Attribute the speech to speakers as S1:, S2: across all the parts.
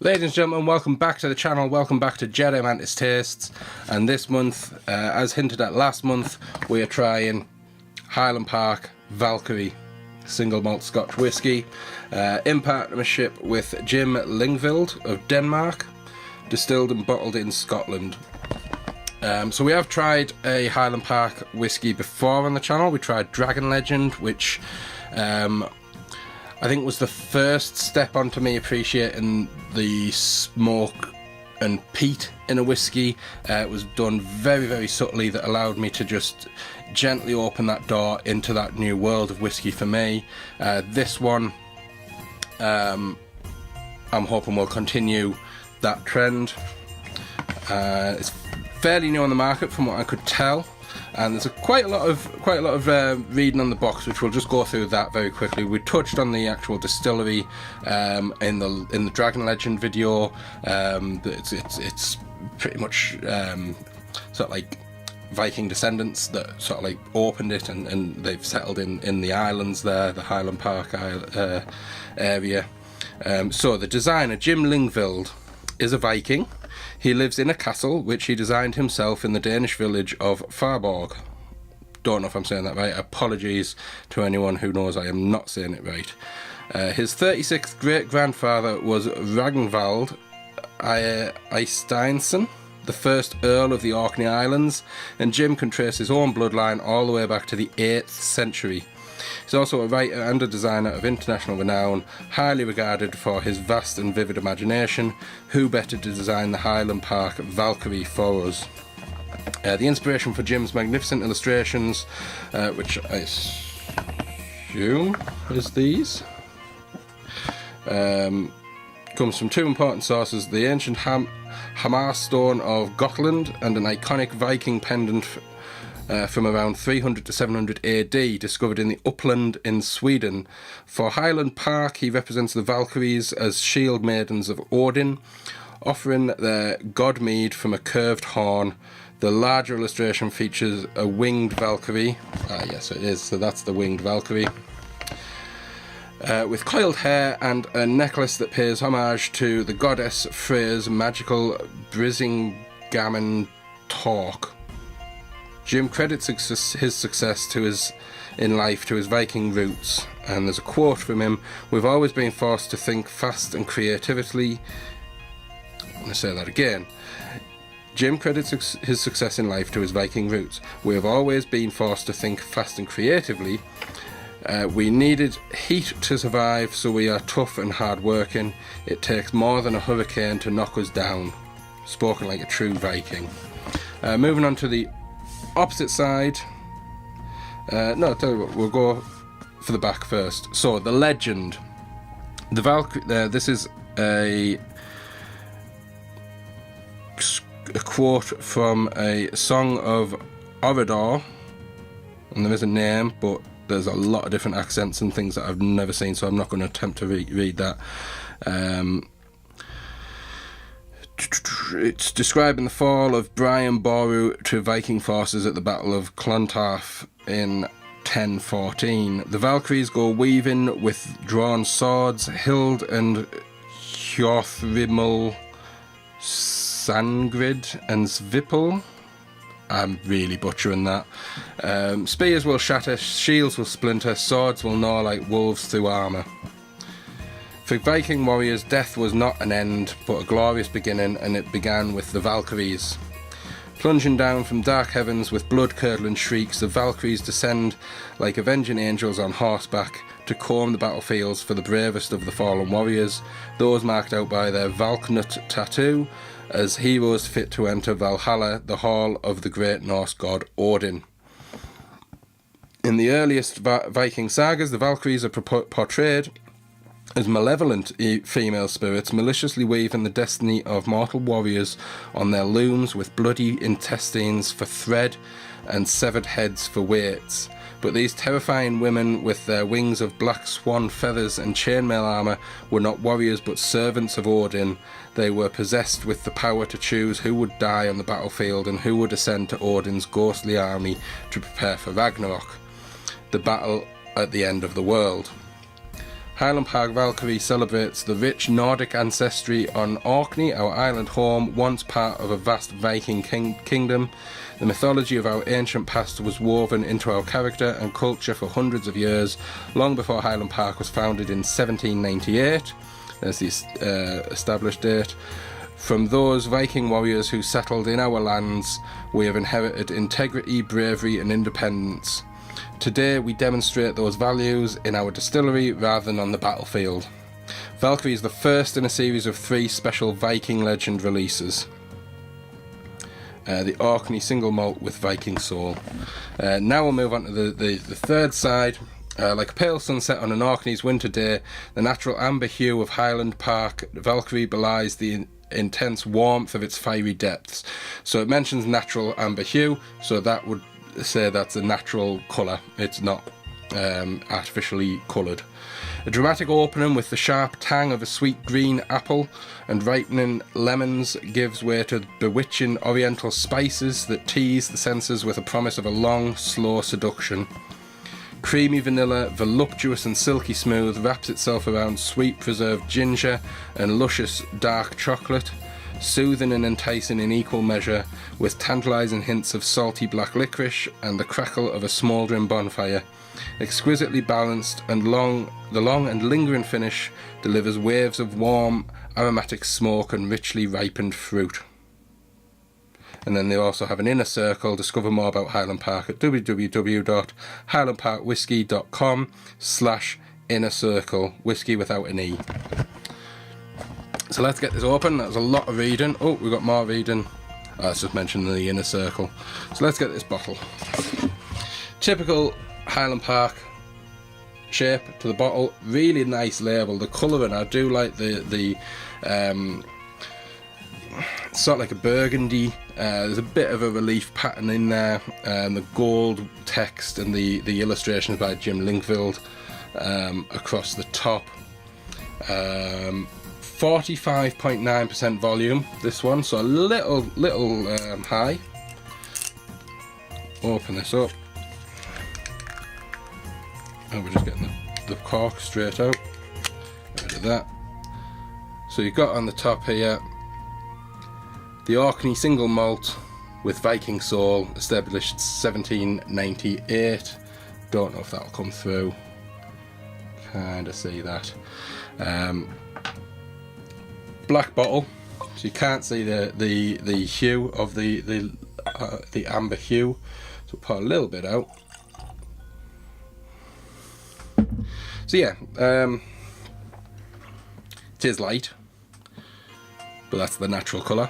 S1: Ladies and gentlemen, welcome back to the channel, welcome back to Jedi Mantis Tastes, and this month, as hinted at last month, we are trying Highland Park Valkyrie single malt Scotch whisky in partnership with Jim Lingvild of Denmark, distilled and bottled in Scotland. So we have tried a Highland Park whisky before on the channel. We tried Dragon Legend, which I think was the first step onto me appreciating the smoke and peat in a whisky. It was done very, very subtly, that allowed me to just gently open that door into that new world of whisky for me. This one, I'm hoping will continue that trend. It's fairly new on the market from what I could tell, and there's quite a lot of reading on the box, which we'll just go through that very quickly. We touched on the actual distillery in the Dragon Legend video. It's pretty much sort of like Viking descendants that sort of like opened it, and they've settled in the islands there, the Highland Park area. So the designer, Jim Lingvild, is a Viking. He lives in a castle which he designed himself in the Danish village of Farborg. Don't know if I'm saying that right. Apologies to anyone who knows I am not saying it right. His 36th great-grandfather was Ragnvald Eysteinsson, the first Earl of the Orkney Islands, and Jim can trace his own bloodline all the way back to the 8th century. He's also a writer and a designer of international renown, highly regarded for his vast and vivid imagination. Who better to design the Highland Park Valkyrie for us? The inspiration for Jim's magnificent illustrations, which I assume is these, comes from two important sources: the ancient Hamar stone of Gotland and an iconic Viking pendant from around 300 to 700 AD, discovered in the upland in Sweden. For Highland Park, he represents the Valkyries as shield maidens of Odin, offering their god mead from a curved horn. The larger illustration features a winged Valkyrie. Yes, it is. So that's the winged Valkyrie. With coiled hair and a necklace that pays homage to the goddess Freya's magical Brisingamen talk. Jim credits his success in life to his Viking roots, and there's a quote from him: "We've always been forced to think fast and creatively." I'm going to say that again. Jim credits his success in life to his Viking roots. "We have always been forced to think fast and creatively. We needed heat to survive, so we are tough and hard-working. It takes more than a hurricane to knock us down." Spoken like a true Viking. Moving on to the opposite side. No, I'll tell you what, we'll go for the back first. So, the legend. The Valkyrie, this is a quote from a song of Orador, and there is a name, but there's a lot of different accents and things that I've never seen, so I'm not going to attempt to read that. It's describing the fall of Brian Boru to Viking forces at the Battle of Clontarf in 1014. The Valkyries go weaving with drawn swords. Hild and Hjorthrimul, Sangrid and Svipul. I'm really butchering that. Spears will shatter, shields will splinter, swords will gnaw like wolves through armour. For Viking warriors, death was not an end, but a glorious beginning, and it began with the Valkyries. Plunging down from dark heavens with blood-curdling shrieks, the Valkyries descend like avenging angels on horseback to comb the battlefields for the bravest of the fallen warriors, those marked out by their Valknut tattoo, as heroes fit to enter Valhalla, the hall of the great Norse god Odin. In the earliest Viking sagas, the Valkyries are portrayed as malevolent female spirits, maliciously weaving the destiny of mortal warriors on their looms, with bloody intestines for thread and severed heads for weights. But these terrifying women, with their wings of black swan feathers and chainmail armour, were not warriors but servants of Odin. They were possessed with the power to choose who would die on the battlefield and who would ascend to Odin's ghostly army to prepare for Ragnarok, the battle at the end of the world. Highland Park Valkyrie celebrates the rich Nordic ancestry on Orkney, our island home, once part of a vast Viking kingdom. The mythology of our ancient past was woven into our character and culture for hundreds of years, long before Highland Park was founded in 1798. There's the established date. From those Viking warriors who settled in our lands, we have inherited integrity, bravery, and independence. Today we demonstrate those values in our distillery rather than on the battlefield. Valkyrie is the first in a series of 3 special Viking Legend releases. The Orkney single malt with Viking soul. Now we'll move on to the third side. Like a pale sunset on an Orkney's winter day, the natural amber hue of Highland Park Valkyrie belies the intense warmth of its fiery depths. So it mentions natural amber hue, so that would say that's a natural colour. It's not artificially coloured. A dramatic opening with the sharp tang of a sweet green apple and ripening lemons gives way to bewitching oriental spices that tease the senses with a promise of a long, slow seduction. Creamy vanilla, voluptuous and silky smooth, wraps itself around sweet preserved ginger and luscious dark chocolate, soothing and enticing in equal measure, with tantalising hints of salty black licorice and the crackle of a smouldering bonfire. Exquisitely balanced and the long and lingering finish delivers waves of warm, aromatic smoke and richly ripened fruit. And then they also have an inner circle. Discover more about Highland Park at www.highlandparkwhiskey.com/inner circle, whiskey without an E. So let's get this open. That was a lot of reading. Oh, we've got more reading. Let's just mention the inner circle. So let's get this bottle. Typical Highland Park shape to the bottle. Really nice label. The colouring, I do like the sort of like a burgundy. There's a bit of a relief pattern in there. The gold text and the illustrations by Jim Linkfield across the top. 45.9% volume, this one, so a little high. Open this up. And we're just getting the cork straight out. Get rid of that. So you've got on the top here the Orkney single malt with Viking soul, established 1798. Don't know if that'll come through. Kinda see that. Black bottle, so you can't see the hue of the amber hue. So put a little bit out. So yeah, it is light, but that's the natural colour.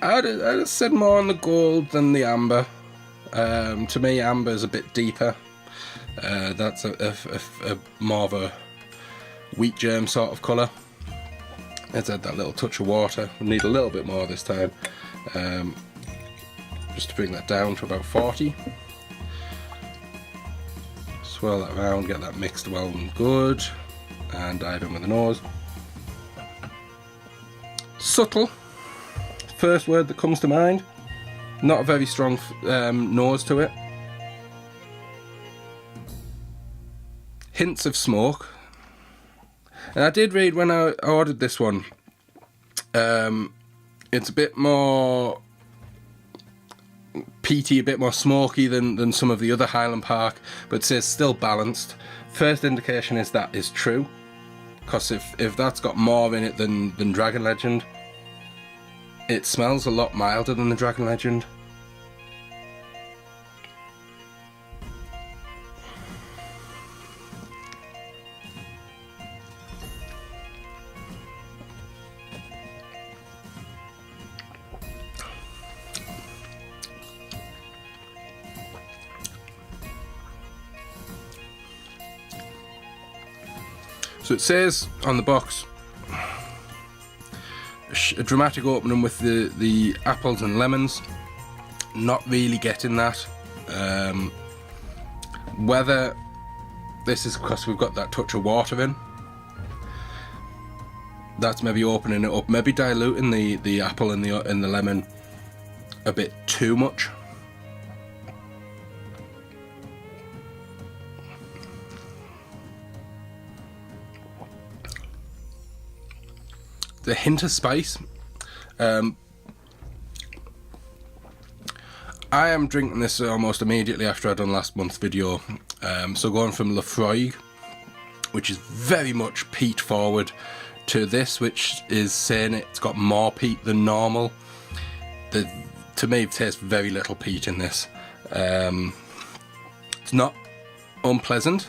S1: I'd have said more on the gold than the amber. To me, amber is a bit deeper. That's a more of a wheat germ sort of colour. Let's add that little touch of water. We need a little bit more this time, just to bring that down to about 40. Swirl that around, get that mixed well and good, and dive in with the nose. Subtle, first word that comes to mind. Not a very strong nose to it. Hints of smoke. And I did read when I ordered this one, it's a bit more peaty, a bit more smoky than some of the other Highland Park, but it says still balanced. First indication is that is true, because if that's got more in it than Dragon Legend, it smells a lot milder than the Dragon Legend. So it says on the box, a dramatic opening with the apples and lemons. Not really getting that. Whether this is because we've got that touch of water in, that's maybe opening it up, maybe diluting the apple and the lemon a bit too much. the hint of spice. I am drinking this almost immediately after I done last month's video. So going from Lafroig, which is very much peat forward, to this, which is saying it's got more peat than normal. To me, it tastes very little peat in this. It's not unpleasant.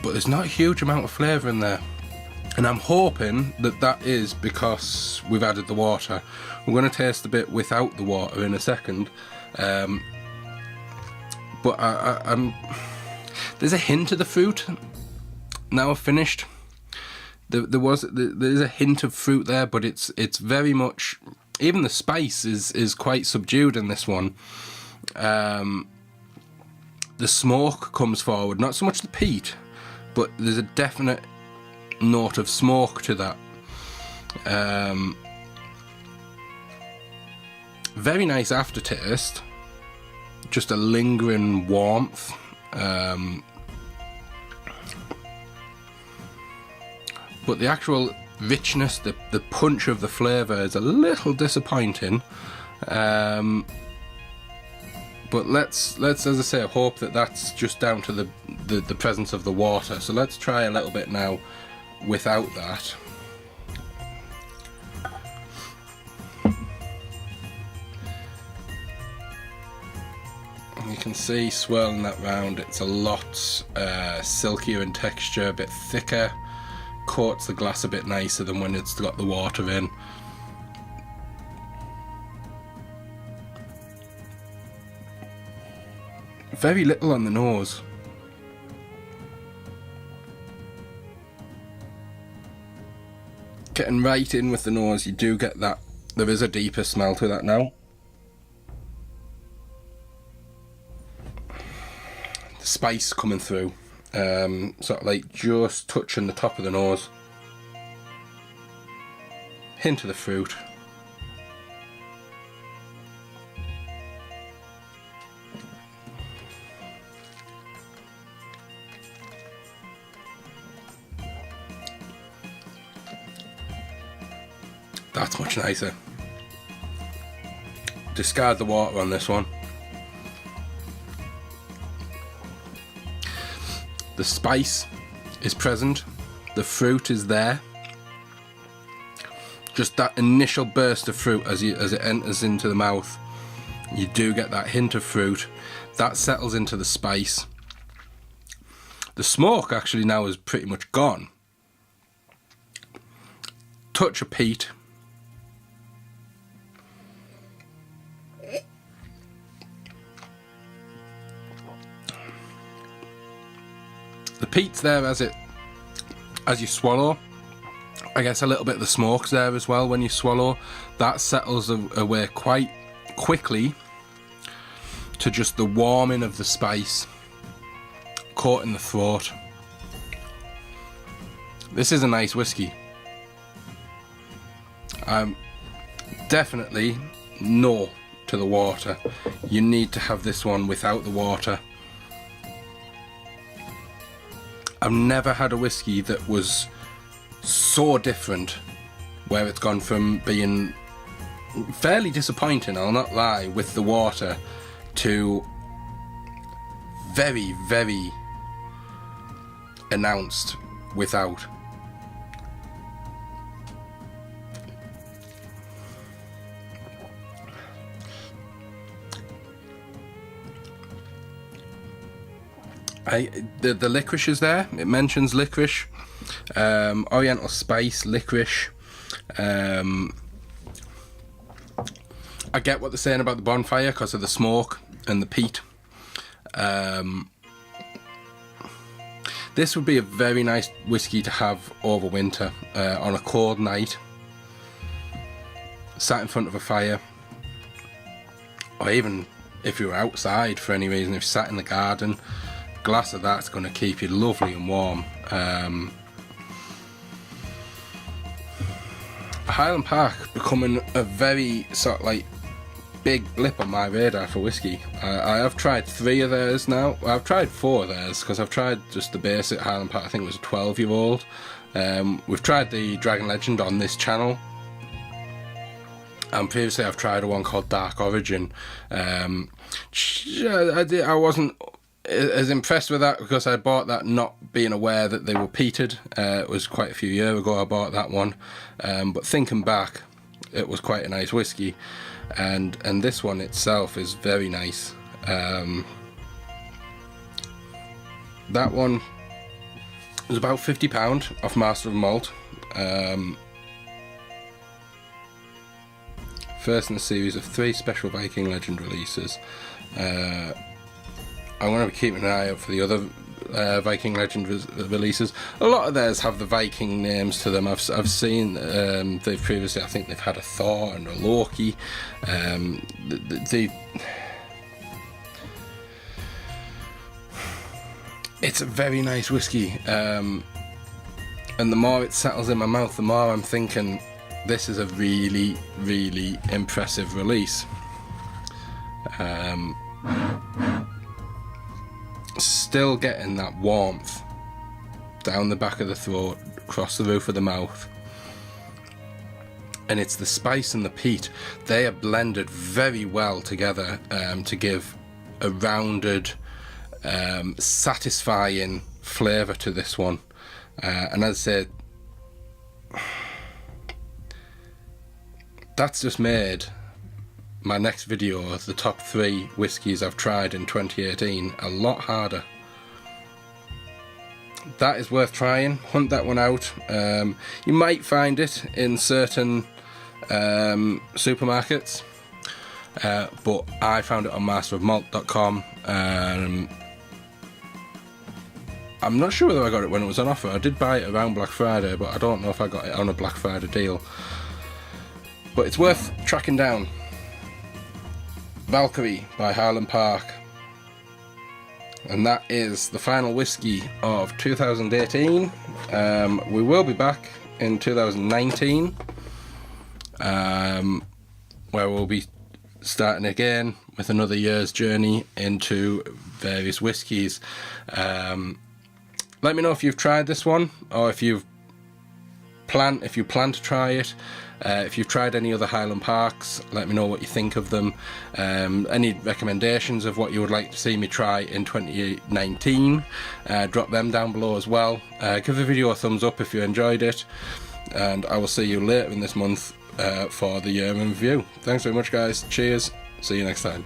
S1: But there's not a huge amount of flavour in there. And I'm hoping that that is because we've added the water. We're going to taste a bit without the water in a second. But there's a hint of the fruit. Now I've finished. There's a hint of fruit there, but it's very much, even the spice is quite subdued in this one. The smoke comes forward, not so much the peat, but there's a definite note of smoke to that. Very nice aftertaste, just a lingering warmth. But the actual richness, the punch of the flavour is a little disappointing. But let's, as I say, hope that that's just down to the presence of the water. So let's try a little bit now without that. And you can see swirling that round, it's a lot silkier in texture, a bit thicker, coats the glass a bit nicer than when it's got the water in. Very little on the nose. Getting right in with the nose, you do get that. There is a deeper smell to that now. The spice coming through, sort of like just touching the top of the nose. Hint of the fruit. That's much nicer. Discard the water on this one. The spice is present, the fruit is there. Just that initial burst of fruit as it enters into the mouth, you do get that hint of fruit. That settles into the spice. The smoke actually now is pretty much gone. Touch of peat. The peat's there as you swallow. I guess a little bit of the smoke's there as well when you swallow. That settles away quite quickly to just the warming of the spice caught in the throat. This is a nice whiskey. Definitely no to the water. You need to have this one without the water. I've never had a whiskey that was so different, where it's gone from being fairly disappointing, I'll not lie, with the water, to very, very announced without. The licorice is there. It mentions licorice, oriental spice, licorice. I get what they're saying about the bonfire because of the smoke and the peat. This would be a very nice whiskey to have over winter on a cold night, sat in front of a fire, or even if you were outside for any reason, if you sat in the garden. Glass of that's going to keep you lovely and warm. Highland Park becoming a very sort of like big blip on my radar for whiskey. I have tried 3 of theirs now. I've tried 4 of theirs because I've tried just the basic Highland Park. I think it was a 12-year-old. We've tried the Dragon Legend on this channel. And previously I've tried a one called Dark Origin. I wasn't as impressed with that because I bought that not being aware that they were peated. It was quite a few years ago I bought that one. But thinking back, it was quite a nice whiskey. And this one itself is very nice. That one was about £50 off Master of Malt. First in a series of 3 special Viking Legend releases. I'm going to be keeping an eye out for the other Viking Legend releases. A lot of theirs have the Viking names to them. I've seen they've previously, I think they've had a Thor and a Loki. It's a very nice whiskey, and the more it settles in my mouth, the more I'm thinking this is a really, really impressive release. Still getting that warmth down the back of the throat, across the roof of the mouth, and it's the spice and the peat. They are blended very well together to give a rounded, satisfying flavour to this one. And as I said, that's just made my next video of the top 3 whiskies I've tried in 2018 a lot harder. That is worth trying. Hunt that one out. You might find it in certain supermarkets, but I found it on masterofmalt.com. I'm not sure whether I got it when it was on offer. I did buy it around Black Friday, but I don't know if I got it on a Black Friday deal. But it's worth tracking down. Valkyrie by Highland Park. And that is the final whiskey of 2018. We will be back in 2019, where we'll be starting again with another year's journey into various whiskies. Let me know if you've tried this one, or if you plan to try it. If you've tried any other Highland Parks, let me know what you think of them. Any recommendations of what you would like to see me try in 2019, drop them down below as well. Give the video a thumbs up if you enjoyed it, and I will see you later in this month for the year in review. Thanks very much guys, cheers, see you next time.